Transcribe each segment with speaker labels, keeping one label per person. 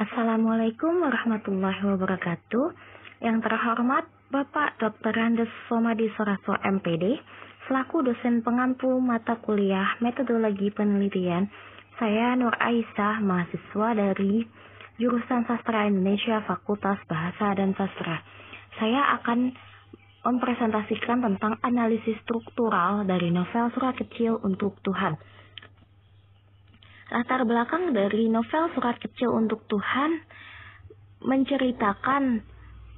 Speaker 1: Assalamualaikum warahmatullahi wabarakatuh. Yang terhormat Bapak Dr. Andes Somadi Soraso MPD, selaku dosen pengampu mata kuliah Metodologi Penelitian, saya Nur Aisyah, mahasiswa dari Jurusan Sastra Indonesia Fakultas Bahasa dan Sastra. Saya akan mempresentasikan tentang analisis struktural dari novel Surat Kecil untuk Tuhan. Latar belakang dari novel Surat Kecil untuk Tuhan menceritakan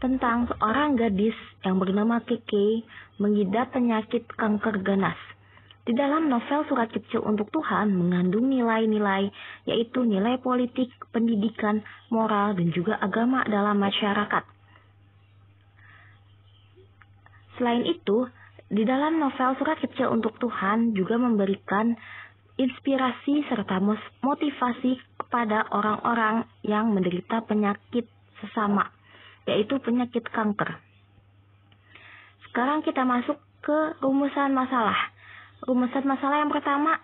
Speaker 1: tentang seorang gadis yang bernama Keke mengidap penyakit kanker ganas. Di dalam novel Surat Kecil untuk Tuhan mengandung nilai-nilai, yaitu nilai politik, pendidikan, moral, dan juga agama dalam masyarakat. Selain itu, di dalam novel Surat Kecil untuk Tuhan juga memberikan inspirasi serta motivasi kepada orang-orang yang menderita penyakit sesama, yaitu penyakit kanker. Sekarang kita masuk ke rumusan masalah. Rumusan masalah yang pertama,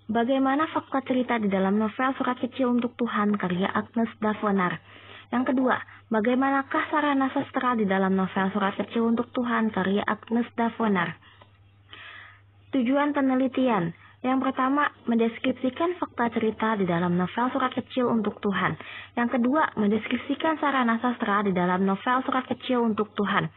Speaker 1: bagaimana fakta cerita di dalam novel Surat Kecil untuk Tuhan karya Agnes Davonar. Yang kedua, bagaimanakah sarana sastra di dalam novel Surat Kecil untuk Tuhan karya Agnes Davonar. Tujuan penelitian. Yang pertama, mendeskripsikan fakta cerita di dalam novel Surat Kecil untuk Tuhan. Yang kedua, mendeskripsikan sarana sastra di dalam novel Surat Kecil untuk Tuhan.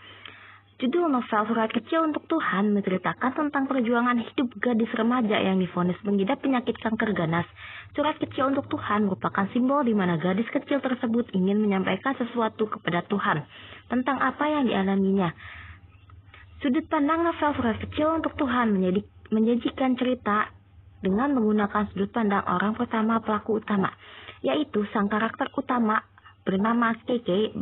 Speaker 1: Judul novel Surat Kecil untuk Tuhan menceritakan tentang perjuangan hidup gadis remaja yang divonis mengidap penyakit kanker ganas. Surat Kecil untuk Tuhan merupakan simbol di mana gadis kecil tersebut ingin menyampaikan sesuatu kepada Tuhan tentang apa yang dialaminya. Sudut pandang novel Surat Kecil untuk Tuhan menyajikan cerita dengan menggunakan sudut pandang orang pertama pelaku utama, yaitu sang karakter utama bernama Keke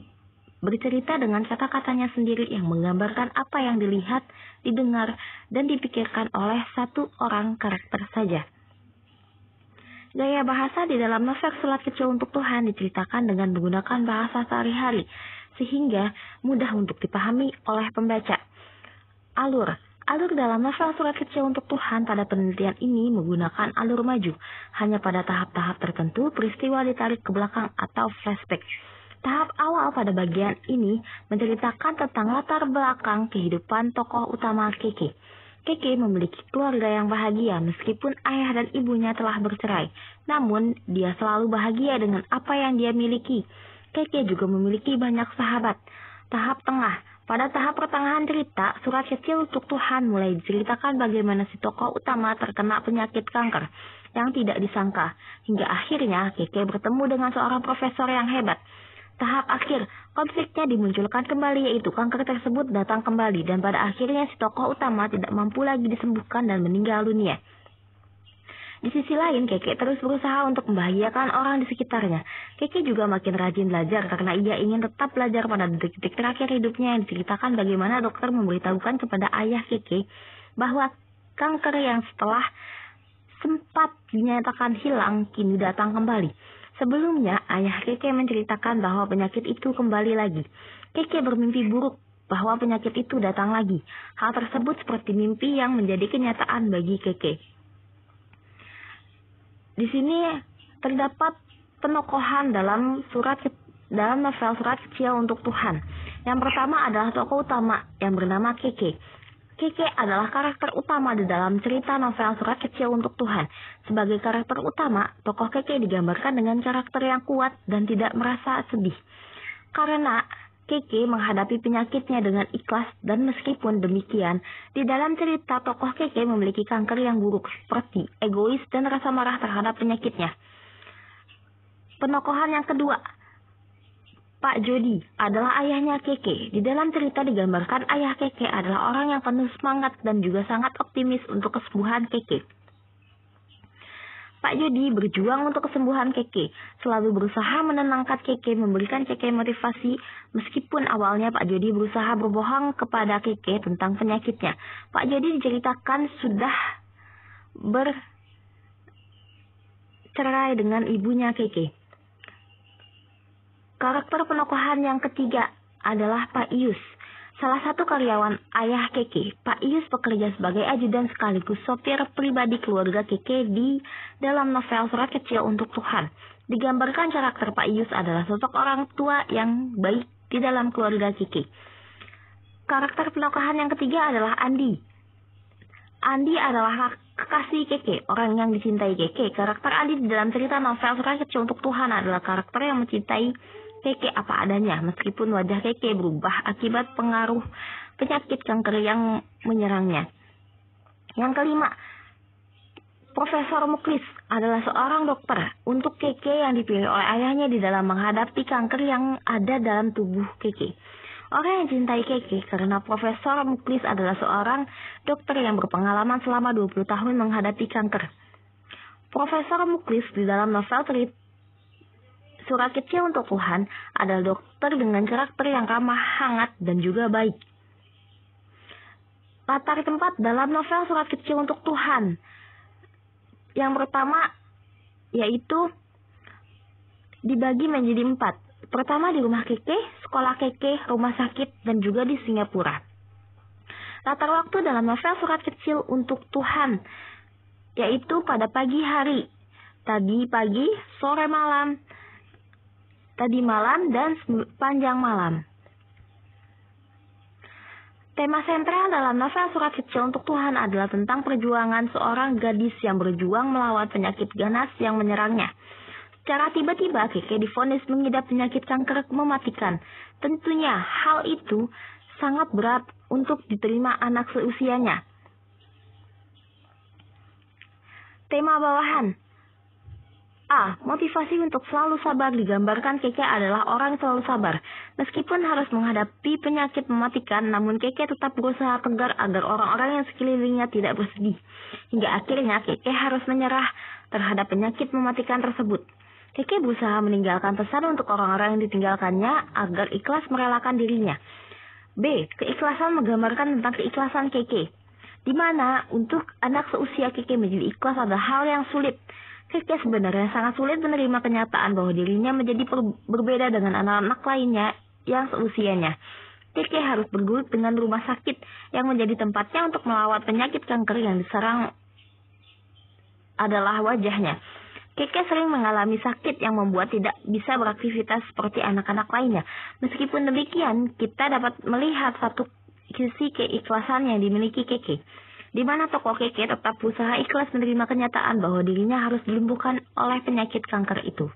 Speaker 1: bercerita dengan kata-katanya sendiri yang menggambarkan apa yang dilihat, didengar, dan dipikirkan oleh satu orang karakter saja. Gaya bahasa di dalam novel Surat Kecil untuk Tuhan diceritakan dengan menggunakan bahasa sehari-hari, sehingga mudah untuk dipahami oleh pembaca. Alur dalam novel Surat Kecil untuk Tuhan pada penelitian ini menggunakan alur maju. Hanya pada tahap-tahap tertentu peristiwa ditarik ke belakang atau flashback. Tahap awal pada bagian ini menceritakan tentang latar belakang kehidupan tokoh utama Keke. Keke memiliki keluarga yang bahagia meskipun ayah dan ibunya telah bercerai. Namun, dia selalu bahagia dengan apa yang dia miliki. Keke juga memiliki banyak sahabat. Tahap tengah. Pada tahap pertengahan cerita, Surat Kecil untuk Tuhan mulai diceritakan bagaimana si tokoh utama terkena penyakit kanker yang tidak disangka. Hingga akhirnya Keke bertemu dengan seorang profesor yang hebat. Tahap akhir, konfliknya dimunculkan kembali, yaitu kanker tersebut datang kembali dan pada akhirnya si tokoh utama tidak mampu lagi disembuhkan dan meninggal dunia. Di sisi lain, Keke terus berusaha untuk membahagiakan orang di sekitarnya. Keke juga makin rajin belajar karena ia ingin tetap belajar pada detik-detik terakhir hidupnya yang diceritakan bagaimana dokter memberitahukan kepada ayah Keke bahwa kanker yang setelah sempat dinyatakan hilang kini datang kembali. Sebelumnya, ayah Keke menceritakan bahwa penyakit itu kembali lagi. Keke bermimpi buruk bahwa penyakit itu datang lagi. Hal tersebut seperti mimpi yang menjadi kenyataan bagi Keke. Di sini terdapat penokohan dalam novel Surat Kecil untuk Tuhan. Yang pertama adalah tokoh utama yang bernama Keke. Keke adalah karakter utama di dalam cerita novel Surat Kecil untuk Tuhan. Sebagai karakter utama, tokoh Keke digambarkan dengan karakter yang kuat dan tidak merasa sedih. Karena Keke menghadapi penyakitnya dengan ikhlas dan meskipun demikian, di dalam cerita tokoh Keke memiliki kanker yang buruk seperti egois dan rasa marah terhadap penyakitnya. Penokohan yang kedua, Pak Jody adalah ayahnya Keke. Di dalam cerita digambarkan ayah Keke adalah orang yang penuh semangat dan juga sangat optimis untuk kesembuhan Keke. Pak Jody berjuang untuk kesembuhan Keke, selalu berusaha menenangkan Keke, memberikan Keke motivasi, meskipun awalnya Pak Jody berusaha berbohong kepada Keke tentang penyakitnya. Pak Jody diceritakan sudah bercerai dengan ibunya Keke. Karakter penokohan yang ketiga adalah Pak Ius. Salah satu karyawan ayah Keke, Pak Ius bekerja sebagai ajudan sekaligus sopir pribadi keluarga Keke di dalam novel Surat Kecil untuk Tuhan. Digambarkan karakter Pak Ius adalah sosok orang tua yang baik di dalam keluarga Keke. Karakter penokohan yang ketiga adalah Andi. Andi adalah kekasih Keke, orang yang dicintai Keke. Karakter Andi di dalam cerita novel Surat Kecil untuk Tuhan adalah karakter yang mencintai Keke apa adanya, meskipun wajah Keke berubah akibat pengaruh penyakit kanker yang menyerangnya. Yang kelima, Profesor Muklis adalah seorang dokter untuk Keke yang dipilih oleh ayahnya di dalam menghadapi kanker yang ada dalam tubuh Keke. Orang yang cintai Keke karena Profesor Muklis adalah seorang dokter yang berpengalaman selama 20 tahun menghadapi kanker. Profesor Muklis di dalam novel Surat Kecil untuk Tuhan adalah dokter dengan karakter yang ramah, hangat, dan juga baik. Latar tempat dalam novel Surat Kecil untuk Tuhan. Yang pertama yaitu dibagi menjadi 4. Pertama di rumah Keke, sekolah Keke, rumah sakit, dan juga di Singapura. Latar waktu dalam novel Surat Kecil untuk Tuhan yaitu pada pagi hari, tadi pagi, sore malam, tadi malam, dan sepanjang malam. Tema sentral dalam novel Surat Kecil untuk Tuhan adalah tentang perjuangan seorang gadis yang berjuang melawan penyakit ganas yang menyerangnya. Secara tiba-tiba Keke divonis mengidap penyakit kanker mematikan. Tentunya hal itu sangat berat untuk diterima anak seusianya. Tema bawahan. A. Motivasi untuk selalu sabar. Digambarkan Keke adalah orang selalu sabar. Meskipun harus menghadapi penyakit mematikan, namun Keke tetap berusaha tegar agar orang-orang yang sekelilingnya tidak bersedih. Hingga akhirnya Keke harus menyerah terhadap penyakit mematikan tersebut. Keke berusaha meninggalkan pesan untuk orang-orang yang ditinggalkannya agar ikhlas merelakan dirinya. B. Keikhlasan menggambarkan tentang keikhlasan Keke, di mana untuk anak seusia Keke menjadi ikhlas adalah hal yang sulit. Keke sebenarnya sangat sulit menerima kenyataan bahwa dirinya menjadi berbeda dengan anak-anak lainnya yang seusianya. Keke harus bergelut dengan rumah sakit yang menjadi tempatnya untuk melawan penyakit kanker yang diserang adalah wajahnya. Keke sering mengalami sakit yang membuat tidak bisa beraktivitas seperti anak-anak lainnya. Meskipun demikian, kita dapat melihat satu sisi keikhlasan yang dimiliki Keke, di mana tokoh Keke tetap berusaha ikhlas menerima kenyataan bahwa dirinya harus dilumpuhkan oleh penyakit kanker itu.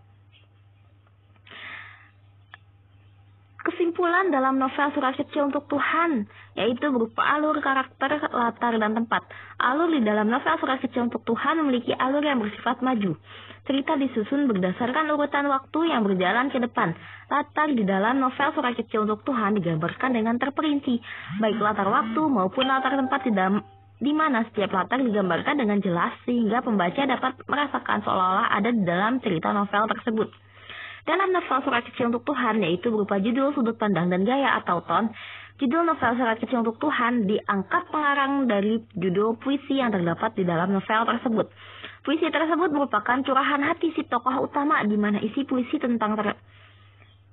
Speaker 1: Kesimpulan dalam novel Surat Kecil untuk Tuhan yaitu berupa alur, karakter, latar, dan tempat. Alur di dalam novel Surat Kecil untuk Tuhan memiliki alur yang bersifat maju. Cerita disusun berdasarkan urutan waktu yang berjalan ke depan. Latar di dalam novel Surat Kecil untuk Tuhan digambarkan dengan terperinci, baik latar waktu maupun latar tempat di mana setiap latar digambarkan dengan jelas sehingga pembaca dapat merasakan seolah-olah ada di dalam cerita novel tersebut. Dalam novel Surat Kecil untuk Tuhan yaitu berupa judul, sudut pandang, dan gaya atau ton. Judul novel Surat Kecil untuk Tuhan diangkat pengarang dari judul puisi yang terdapat di dalam novel tersebut. Puisi tersebut merupakan curahan hati si tokoh utama di mana isi puisi tentang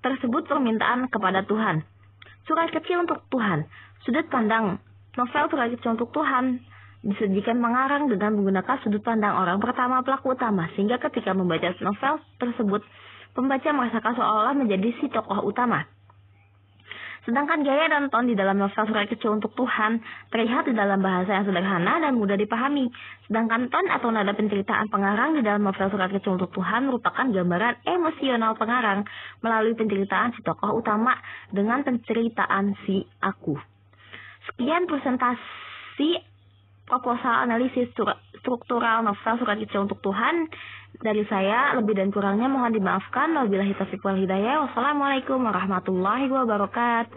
Speaker 1: tersebut permintaan kepada Tuhan. Surat Kecil untuk Tuhan. Sudut pandang novel Surat Kecil untuk Tuhan disajikan pengarang dengan menggunakan sudut pandang orang pertama pelaku utama, sehingga ketika membaca novel tersebut, pembaca merasakan seolah-olah menjadi si tokoh utama. Sedangkan gaya dan ton di dalam novel Surat Kecil untuk Tuhan terlihat di dalam bahasa yang sederhana dan mudah dipahami. Sedangkan ton atau nada penceritaan pengarang di dalam novel Surat Kecil untuk Tuhan merupakan gambaran emosional pengarang melalui penceritaan si tokoh utama dengan penceritaan si aku. Sekian presentasi proposal analisis struktural novel Surat Kecil untuk Tuhan dari saya. Lebih dan kurangnya mohon dimaafkan. Wabillahi taufiq wal hidayah. Wassalamualaikum warahmatullahi wabarakatuh.